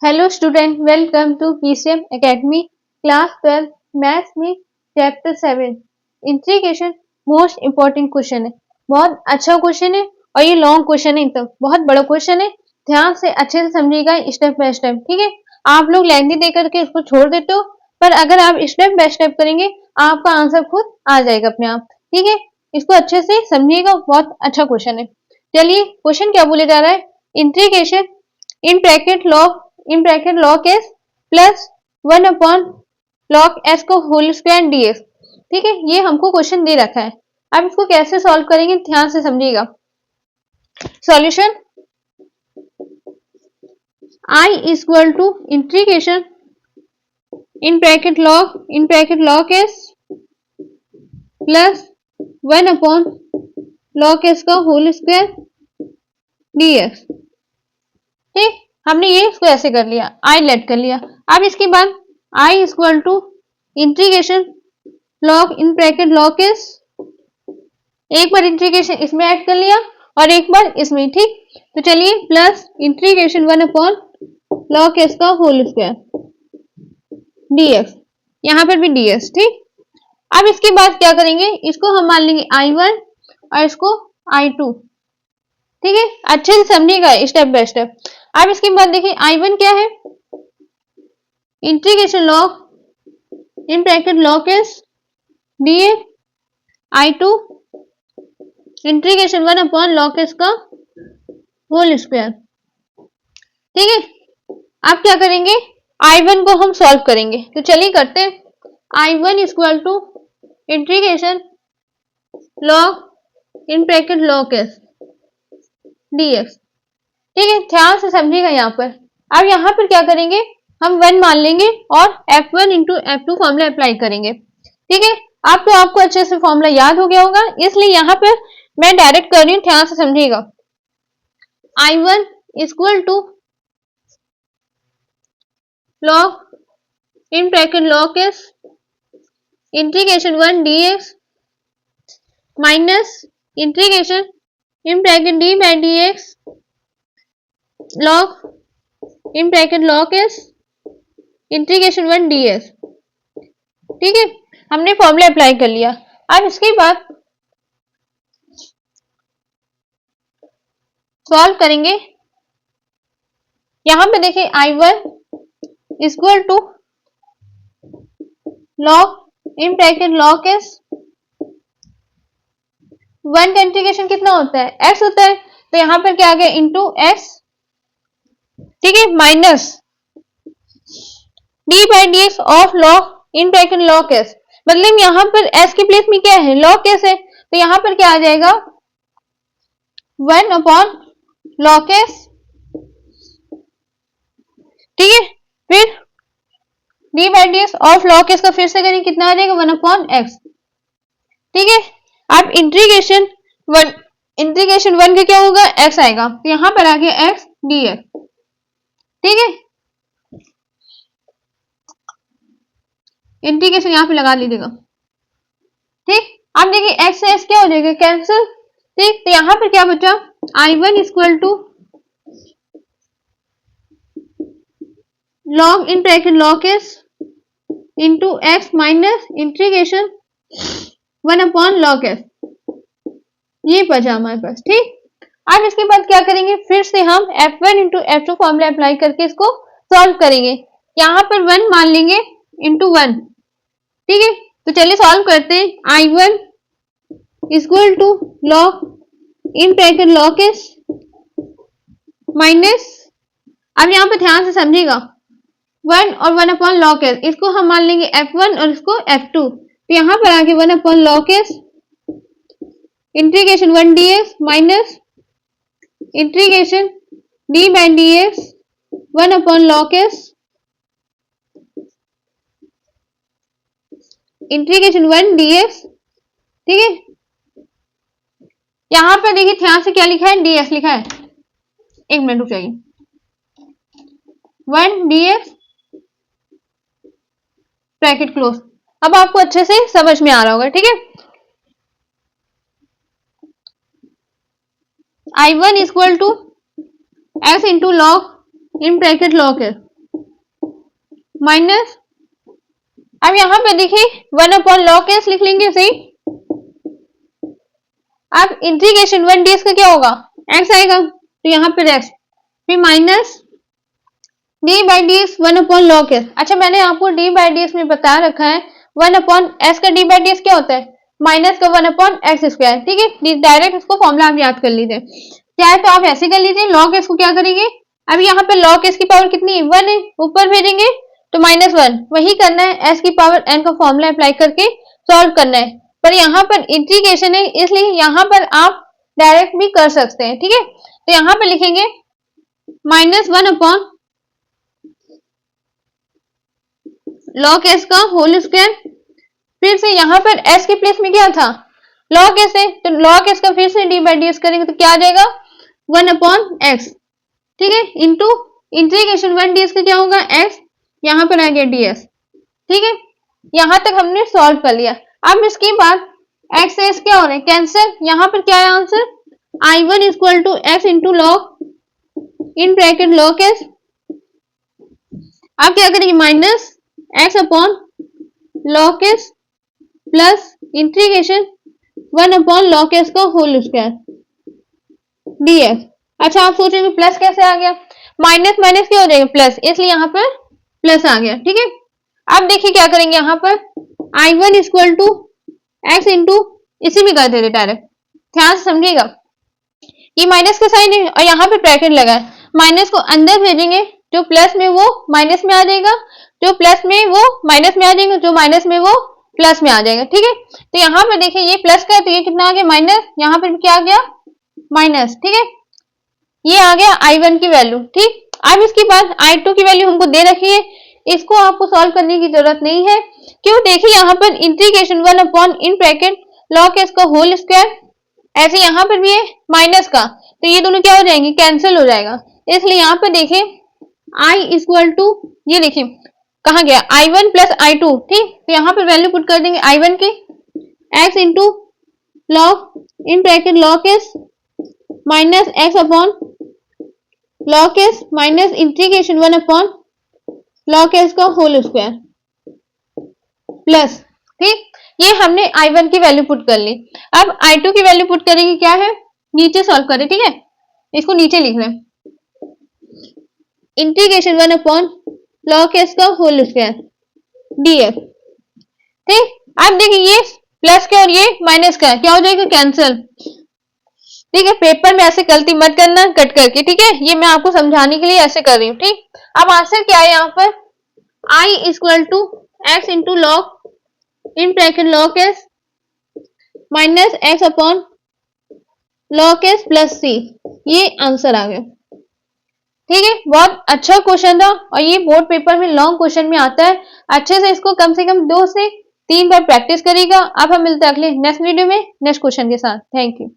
Hello student, welcome to PCM academy class 12 maths में chapter 7 integration. Most important question है, बहुत अच्छा question है और ये लॉन्ग क्वेश्चन है, तो बहुत बड़ा क्वेश्चन है। ध्यान से अच्छे से समझिएगा स्टेप बाय स्टेप, ठीक है। आप लोग लेंथी दे करके इसको छोड़ देते हो, पर अगर आप स्टेप बाय स्टेप करेंगे आपका आंसर खुद आ जाएगा अपने आप, ठीक है। इसको अच्छे से समझिएगा, बहुत अच्छा क्वेश्चन है। चलिए क्वेश्चन क्या बोले जा रहा है, integration in bracket log s plus 1 upon log s को होल स्क्वायर dx, ठीक है। ये हमको क्वेश्चन दे रखा है। अब इसको कैसे सॉल्व करेंगे ध्यान से समझिएगा। Solution I is equal to integration in bracket log s plus 1 upon log s का होल स्क्वायर dx, ठीक। हमने ये इसको ऐसे कर लिया, I लेट कर लिया। अब इसके बाद I is equal to integration log s, एक बार इंटीग्रेशन इसमें ऐड कर लिया और एक बार इसमें, ठीक। तो चलिए plus integration 1 upon log s का होल स्क्वायर dx, यहां पर भी dx, ठीक। अब इसके बाद क्या करेंगे, इसको हम मान लेंगे I1 और इसको I2, ठीक है। अच्छे से समझिएगा स्टेप बाय स्टेप। अब इसके बाद देखिए I1 क्या है, integration log s dx, I2 integration 1 upon log s का होल स्क्वायर, ठीक है। अब क्या करेंगे, I1 को हम सॉल्व करेंगे, तो चलिए करते हैं। I1 is equal to integration log s dx, ठीक है। ध्यान से समझिएगा यहाँ पर। अब यहाँ पर क्या करेंगे, हम 1 मान लेंगे और F1 into F2 formula apply करेंगे, ठीक है। अब तो आपको अच्छे से फॉर्मूला याद हो गया होगा, इसलिए यहाँ पर मैं डायरेक्ट कर रही हूँ, ध्यान से समझिएगा। I1 is equal to log s integration 1 dx minus integration d by dx log s integration 1 dx, ठीक है। हमने फॉर्मूला अप्लाई कर लिया। अब इसके बाद सॉल्व करेंगे। यहां पे देखिए I1 equal to log s, 1 का इंटीग्रेशन कितना होता है, x होता है, तो यहां पर क्या आ गया इंटू x, ठीक है, minus d by dx of log s, मतलब यहां पर s की प्लेस में क्या है, log s है, तो यहां पर क्या आ जाएगा 1 अपॉन log s, ठीक है। फिर d by dx of log s का फिर से करें, कितना आ जाएगा 1 अपॉन x, ठीक है। अब इंटीग्रेशन 1 का क्या होगा, x आएगा, तो यहां पर आ गया x dx, ठीक है। इंटीग्रेशन यहां पे लगा लीजिएगा, ठीक। अब देखिए x से x क्या हो जाएगा, कैंसिल, ठीक। तो यहां पर क्या बचा, I1 equal to log s into X minus integration 1 upon log s, ये बचा हमारे पास, ठीक। अब इसके बाद क्या करेंगे, फिर से हम F1 into F2 formula apply करके इसको सॉल्व करेंगे। यहां पर 1 मान लेंगे इंटू 1, ठीक है। तो चलिए सॉल्व करते हैं। I1 equal to log s minus, अब यहां पर ध्यान से समझिएगा 1 और 1 अपॉन log s, इसको हम मान लेंगे F1 और इसको F2, तो यहां पर आगे 1 upon log s integration 1 dx minus integration d by dx 1 upon log s integration 1 dx, ठीक है। यहां पर देखिए ध्यान से क्या लिखा है, dx लिखा है, एक मिनट रुक जाइए, 1 dx ब्रैकेट क्लोज। अब आपको अच्छे से समझ में आ रहा होगा, ठीक है। I1 equal to x into log s, minus, अब यहाँ पे देखिए 1/log s लिख लेंगे सही। अब इंटीग्रेशन 1ds का क्या होगा, x आएगा, तो यहाँ पे x, फिर माइनस d/ds 1/log s। अच्छा मैंने आपको d/ds में बता रखा है 1/s का d/ds क्या होता है, माइनस का 1/x²। ठीक है, डायरेक्ट इसको फॉर्मूला आप याद कर लीजिए, चाहे तो आप ऐसे कर लीजिए। log s को क्या करेंगे, अब यहाँ पे log s की पावर कितनी 1 है, ऊपर भेजेंगे तो -1, वही करना है, s की पावर n का फॉर्मूला अप्लाई करके सॉल्व करना है। पर यहाँ पर इंटीग्रेशन है इसलिए यहाँ पर आप डायरेक्ट भी कर सकते हैं। ठीक है, तो यहाँ पे लिखेंगे -1/log s का होल स्क्वायर, फिर से यहाँ पर s के प्लेस में क्या था log s है, तो log s का फिर से d/ds करेंगे तो क्या आ जाएगा 1/x। ठीक है, इंटू इंटीग्रेशन 1ds का क्या होगा x, यहाँ पर आ गया ds। ठीक है, यहां तक हमने सॉल्व कर लिया। अब इसके बाद x से s क्या हो रहा है कैंसिल, यहाँ पर क्या है answer I1 equal to x into log in bracket log s। आप क्या करेंगे minus x upon log s plus integration 1/log s का होल स्क्वायर dx। अच्छा आप सोचेंगे प्लस कैसे आ गया, माइनस माइनस क्या हो जाएगा प्लस, इसलिए यहाँ पर प्लस आ गया। ठीक है, अब देखिए क्या करेंगे, यहाँ पर I1 equal to x into, इसी में कर देते डायरेक्ट, ध्यान से समझिएगा, ये माइनस का साइन है और यहाँ पे ब्रैकेट लगा है, माइनस को अंदर भेजेंगे, जो प्लस में वो माइनस में आ जाएगा, जो प्लस में वो माइनस में आ जाएगा, जो माइनस में वो प्लस में आ जाएगा। ठीक है, तो यहाँ पे देखिए ये प्लस का है तो ये कितना आ गया माइनस, यहाँ पर क्या आ गया माइनस। ठीक है, ये आ गया I1 की वैल्यू। ठीक, अब इसके बाद I2 की वैल्यू हमको दे रखी है, इसको आपको सॉल्व करने की जरूरत नहीं है, क्यों, देखिए यहाँ पर इंटीग्रेशन 1/in log s का होल स्क्वायर, ऐसे यहाँ पर भी है माइनस का, तो ये दोनों क्या हो जाएंगे कैंसिल हो जाएगा, इसलिए यहाँ पर देखिए I इक्वल टू, ये देखिए कहाँ गया I1 प्लस I2। ठीक, तो यहाँ पर वैल्यू पुट कर देंगे I1 की, x into log in bracket log s minus x upon log s minus integration 1/log s का होल स्क्वायर प्लस। ठीक, ये हमने I1 की वैल्यू पुट कर ली। अब I2 की वैल्यू पुट करेंगे, क्या है नीचे सॉल्व करें। ठीक है, इसको नीचे लिख लें, इंटीग्रेशन 1/log s का होल स्क्वायर dx। ठीक, अब देखिए ये प्लस का और ये माइनस का क्या हो जाएगा कैंसिल। ठीक है, पेपर में ऐसे गलती मत करना कट करके। ठीक है, ये मैं आपको समझाने के लिए ऐसे कर रही हूँ। ठीक, अब आंसर क्या है यहाँ पर I equal to x into log in bracket log s minus x upon log s plus c, ये आंसर आ गया। ठीक है, बहुत अच्छा क्वेश्चन था और ये बोर्ड पेपर में लॉन्ग क्वेश्चन में आता है, अच्छे से इसको कम से कम 2 से 3 बार प्रैक्टिस करिएगा। अब हम मिलते हैं अगले नेक्स्ट वीडियो में नेक्स्ट क्वेश्चन के साथ। Thank you.